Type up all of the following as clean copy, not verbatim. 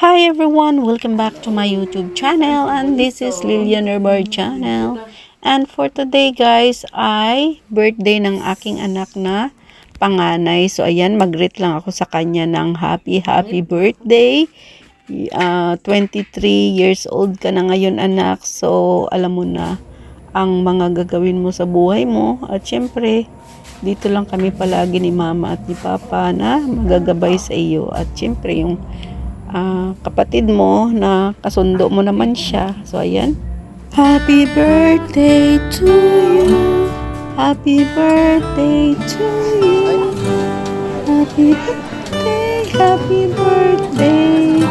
Hi everyone! Welcome back to my YouTube channel, and this is Lilian Herbard channel. And for today guys ay birthday ng aking anak na panganay. So ayan, mag-greet lang ako sa kanya ng happy birthday. 23 years old ka na ngayon anak. So alam mo na ang mga gagawin mo sa buhay mo. At syempre, dito lang kami palagi ni mama at ni papa na magagabay sa iyo. At syempre yung kapatid mo na kasundo mo naman siya. So, ayan. Happy birthday to you. Happy birthday to you. Happy birthday, happy birthday.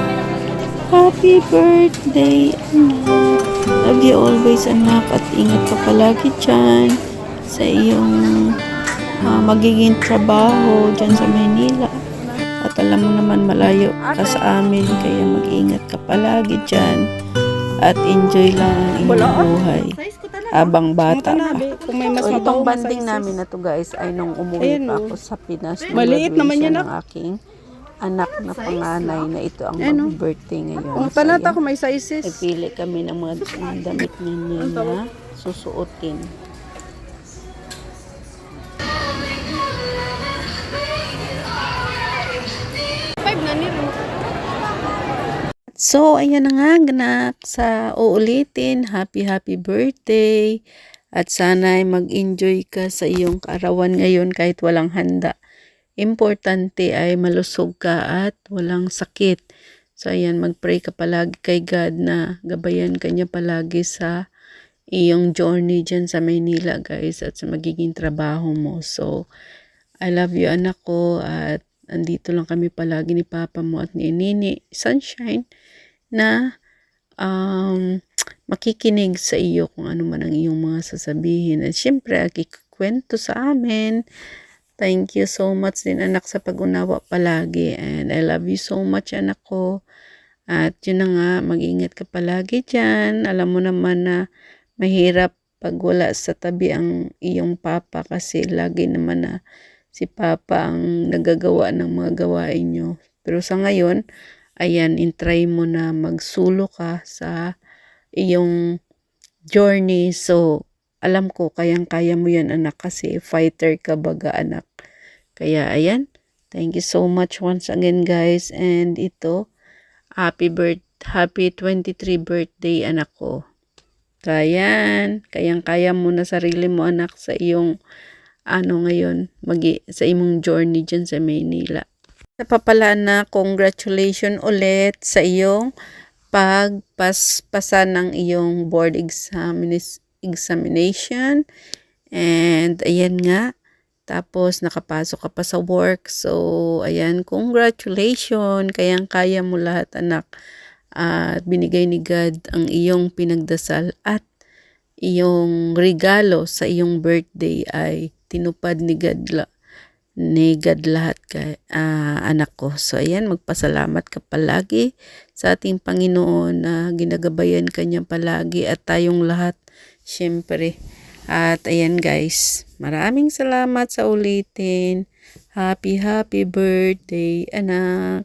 Happy birthday, anak. Love you always, anak. At ingat ka palagi dyan sa iyong magiging trabaho dyan sa Maynila. At alam mo naman malayo ka sa amin, kaya mag-ingat ka palagi dyan. At enjoy lang ang iyong buhay habang bata ka. So, itong banding namin na to guys ay nung umuwi pa ako sa Pinas. Maliit naman yan ng aking anak na panganay na ito ang birthday ngayon. So, talata ko may sizes. Nagpili kami ng mga damit niya na susuotin. So, ayan na nga, ganak, sa uulitin, happy birthday. At sana'y mag-enjoy ka sa iyong kaarawan ngayon kahit walang handa. Importante ay malusog ka at walang sakit. So, ayan, mag-pray ka palagi kay God na gabayan ka niya palagi sa iyong journey dyan sa Maynila, guys, at sa magiging trabaho mo. So, I love you, anak ko, at andito lang kami palagi ni Papa mo at ni Nini Sunshine na makikinig sa iyo kung ano man ang iyong mga sasabihin. At syempre, kikwento sa amin. Thank you so much din anak sa pag-unawa palagi. And I love you so much anak ko. At yun na nga, mag-ingat ka palagi dyan. Alam mo naman na mahirap pag wala sa tabi ang iyong papa kasi lagi naman na si papa ang nagagawa ng mga gawain nyo. Pero sa ngayon, ayan, intry mo na magsulo ka sa iyong journey. So, alam ko, kayang-kaya mo yan, anak, kasi fighter ka baga, anak. Kaya, ayan, thank you so much once again, guys. And ito, happy 23 birthday, anak ko. Kayang-kaya mo na sarili mo, anak, sa iyong, ngayon, sa imong journey dyan sa Maynila. Sa papala na congratulations ulit sa iyong pagpasa ng iyong board examination. And ayan nga, tapos nakapasok ka pa sa work. So ayan, congratulations, kayang-kaya mo lahat anak. At binigay ni God ang iyong pinagdasal at iyong regalo sa iyong birthday ay tinupad ni God lahat anak ko. So ayan, magpasalamat ka palagi sa ating Panginoon na ginagabayan ka niya palagi at tayong lahat syempre. At ayan guys, maraming salamat sa ulitin. Happy birthday anak.